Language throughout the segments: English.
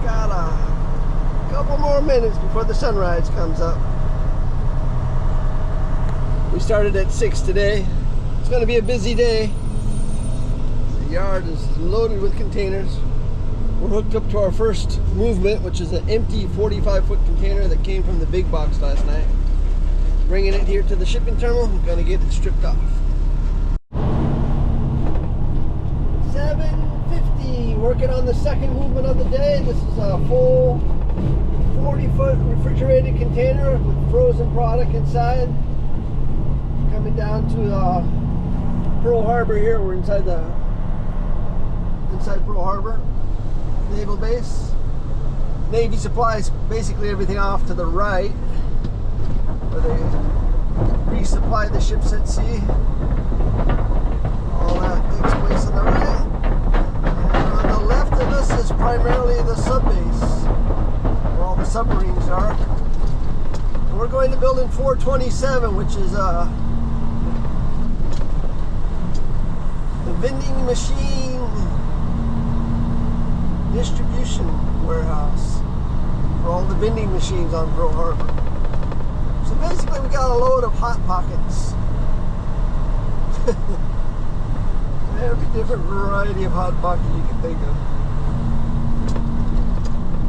Got a couple more minutes before the sunrise comes up. We started at 6 today. It's going to be a busy day. The yard is loaded with containers. We're hooked up to our first movement, which is an empty 45-foot container that came from the big box last night. Bringing it here to the shipping terminal. I'm going to get it stripped off. 7:50. Working on the second movement of the day. This is a full 40-foot refrigerated container with frozen product inside. Coming down to Pearl Harbor here. We're inside Pearl Harbor Naval Base. Navy supplies basically everything off to the right, where they resupply the ships at sea. All that takes place on the right. And on the left of us is primarily the sub base, where all the submarines are. And we're going to building 427, which is the vending machine distribution warehouse for all the vending machines on Pearl Harbor. So basically we got a load of Hot Pockets. Every different variety of Hot Pocket you can think of.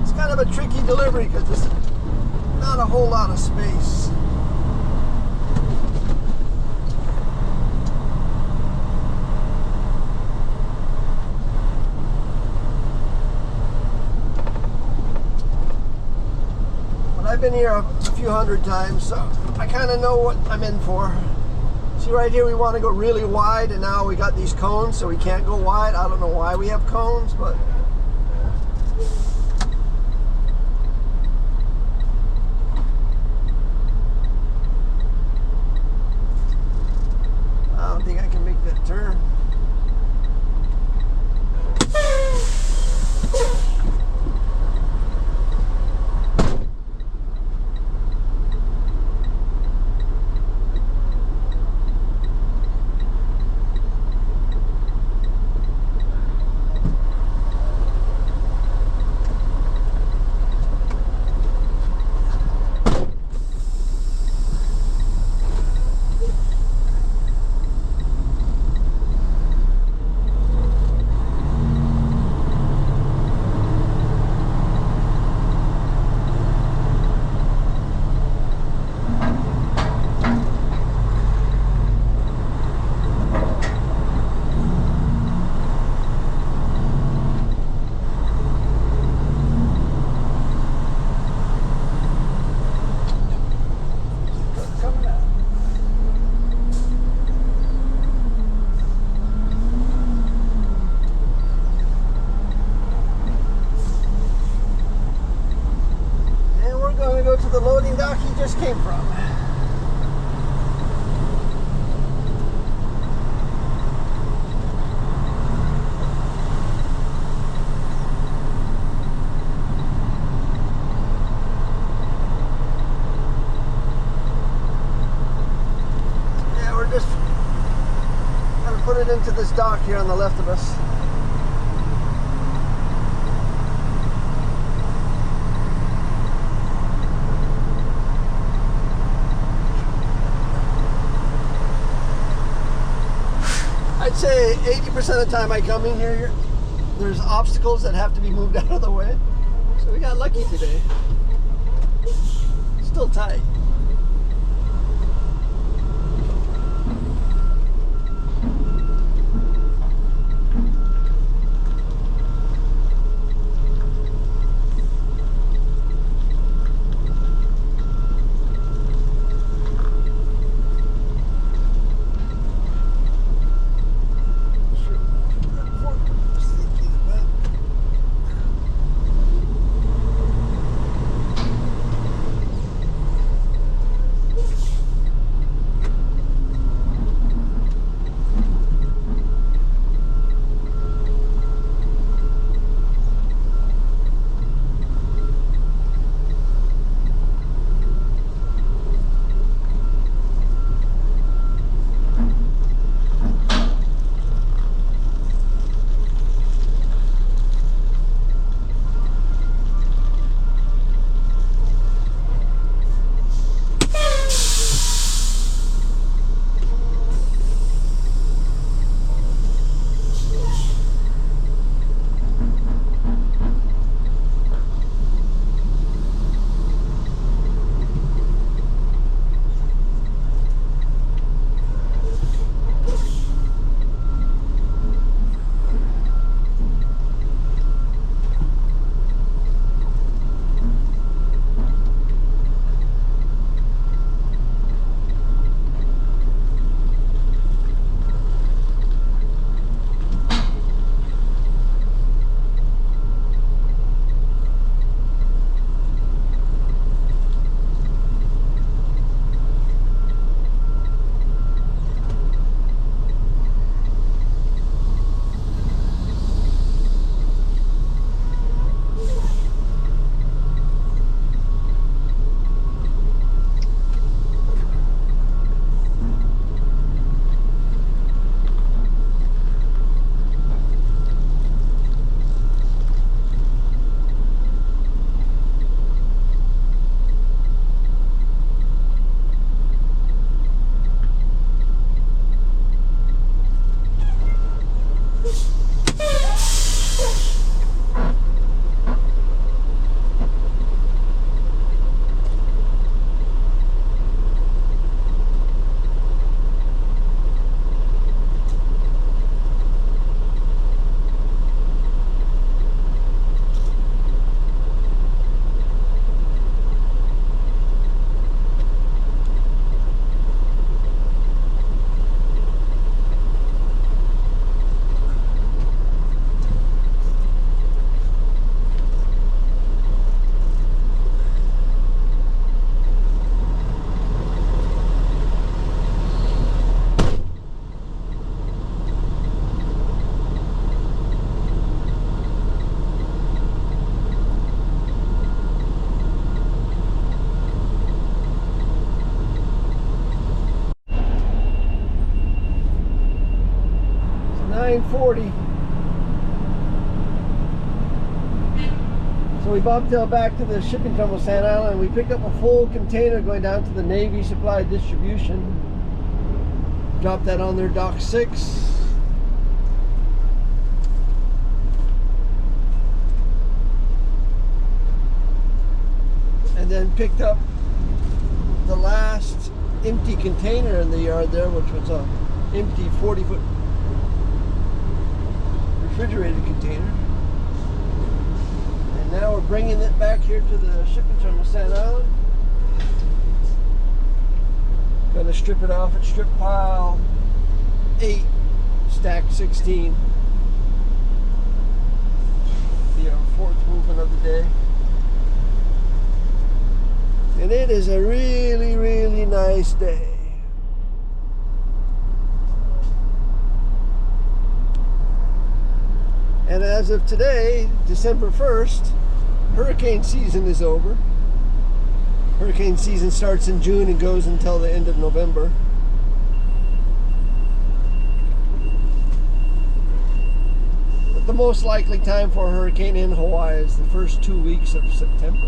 It's kind of a tricky delivery because there's not a whole lot of space. I've been here a few hundred times, so I kind of know what I'm in for. See right here, we want to go really wide, and now we got these cones, so we can't go wide. I don't know why we have cones, but I don't think I can make that turn. The loading dock he just came from. Yeah, we're just going to put it into this dock here on the left of us. I'd say 80% of the time I come in here, there's obstacles that have to be moved out of the way. So we got lucky today. Still tight. 9:40. So we bobtailed back to the shipping terminal Sand Island. We picked up a full container going down to the Navy Supply Distribution. Dropped that on their dock 6. And then picked up the last empty container in the yard there, which was a empty 40-foot refrigerated container. And now we're bringing it back here to the shipping terminal Sand Island. Gonna strip it off at strip pile 8, stack 16. Be our 4th movement of the day. And it is a really, really nice day. And as of today, December 1st, hurricane season is over. Hurricane season starts in June and goes until the end of November. But the most likely time for a hurricane in Hawaii is the first 2 weeks of September.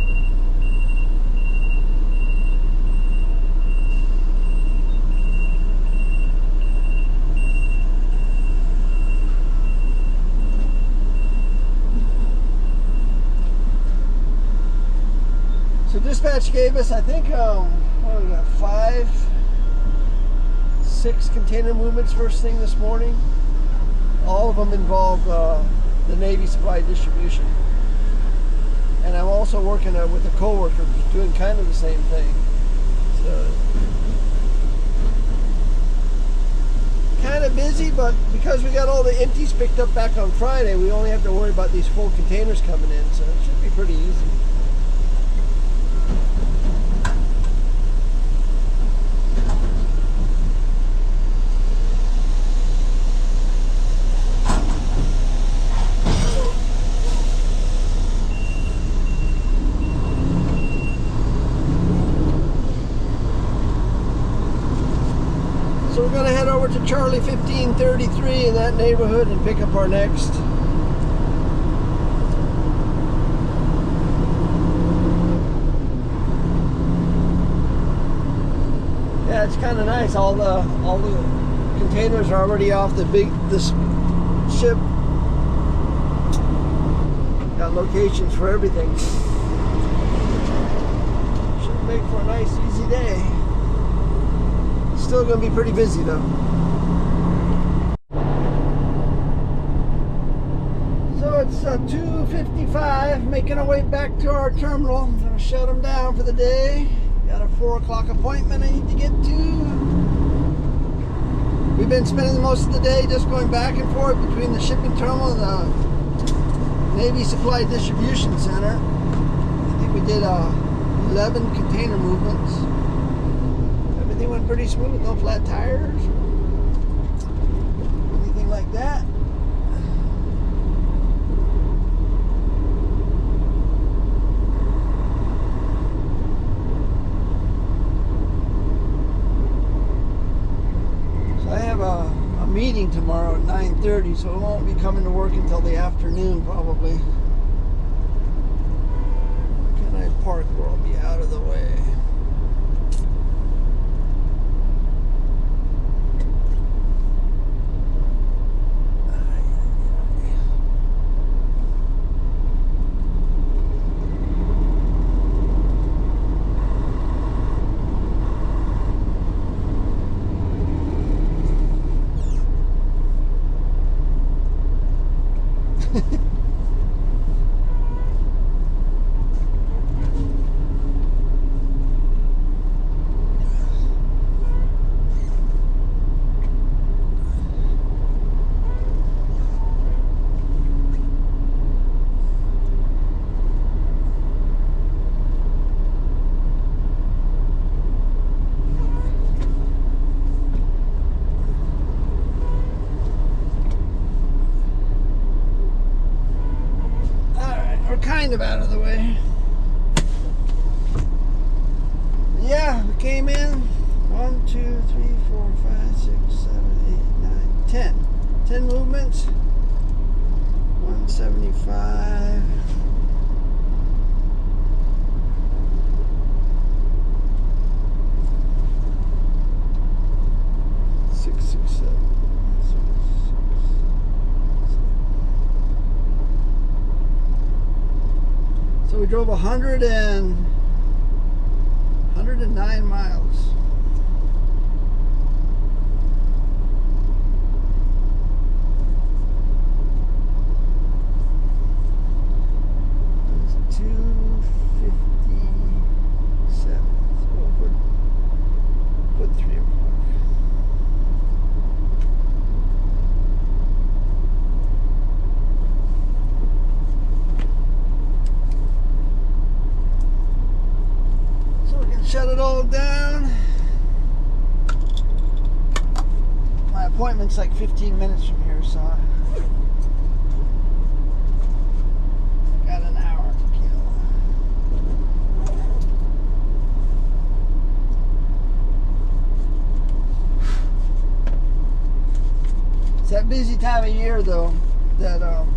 So dispatch gave us, I think, what we got, 5, 6 container movements first thing this morning. All of them involved the Navy Supply Distribution. And I'm also working with a coworker who's doing kind of the same thing. So, kind of busy, but because we got all the empties picked up back on Friday, we only have to worry about these full containers coming in, so it should be pretty easy. So we're going to head over to Charlie 1533 in that neighborhood and pick up our next. Yeah, it's kind of nice. All the containers are already off this ship. Got locations for everything. Should make for a nice easy day. Still going to be pretty busy though. So it's 2:55, making our way back to our terminal. I'm going to shut them down for the day. Got a 4 o'clock appointment I need to get to. We've been spending most of the day just going back and forth between the shipping terminal and the Navy Supply Distribution Center. I think we did 11 container movements. Everything went pretty smooth, no flat tires or anything like that. So I have a meeting tomorrow at 9:30, so I won't be coming to work until the afternoon probably. Can I park where I'll be out of the way? Kind of out of the way. Yeah, we came in 1, 2, 3, 4, 5, 6, 7, 8, 9, 10. 10 movements. 175. So we drove 109 miles. That's 257. So we'll put 3 o'clock. Shut it all down. My appointment's like 15 minutes from here, so I got an hour to kill. It's that busy time of year, though, that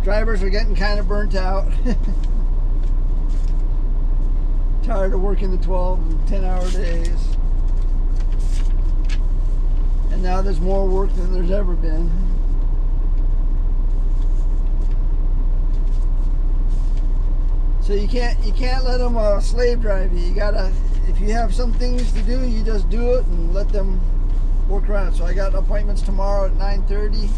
drivers are getting kind of burnt out. Tired of working the 12 and 10-hour days. And now there's more work than there's ever been. So you can't let them slave drive you. You gotta, if you have some things to do, you just do it and let them work around it. So I got appointments tomorrow at 9:30.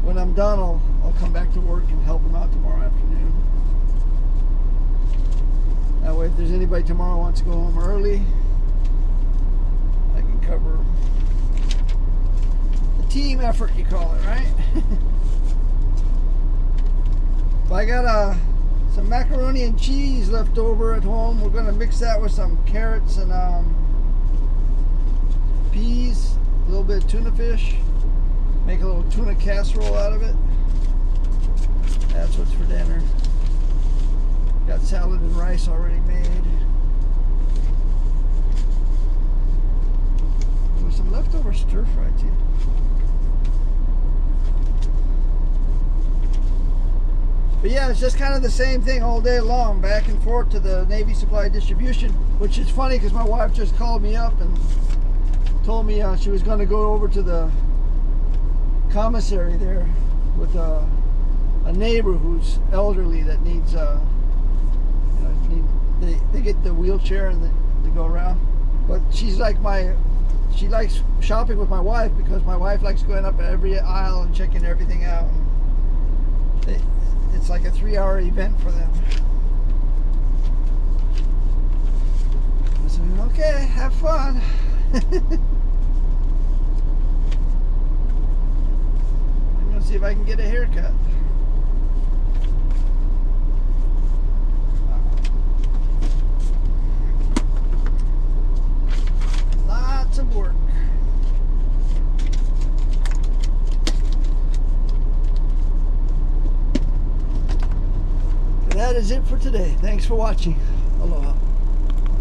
When I'm done, I'll come back to work and help them out tomorrow afternoon. That way, if there's anybody tomorrow who wants to go home early, I can cover the team effort, you call it, right? But I got some macaroni and cheese left over at home. We're going to mix that with some carrots and peas, a little bit of tuna fish, make a little tuna casserole out of it. That's what's for dinner. Got salad and rice already made. With some leftover stir fry too. But yeah, it's just kind of the same thing all day long, back and forth to the Navy Supply Distribution, which is funny because my wife just called me up and told me she was going to go over to the commissary there with a neighbor who's elderly that needs they get the wheelchair and they go around. But she's like she likes shopping with my wife because my wife likes going up every aisle and checking everything out. It's like a 3-hour event for them. I said, okay, have fun. I'm gonna see if I can get a haircut. Lots of work. That is it for today. Thanks for watching.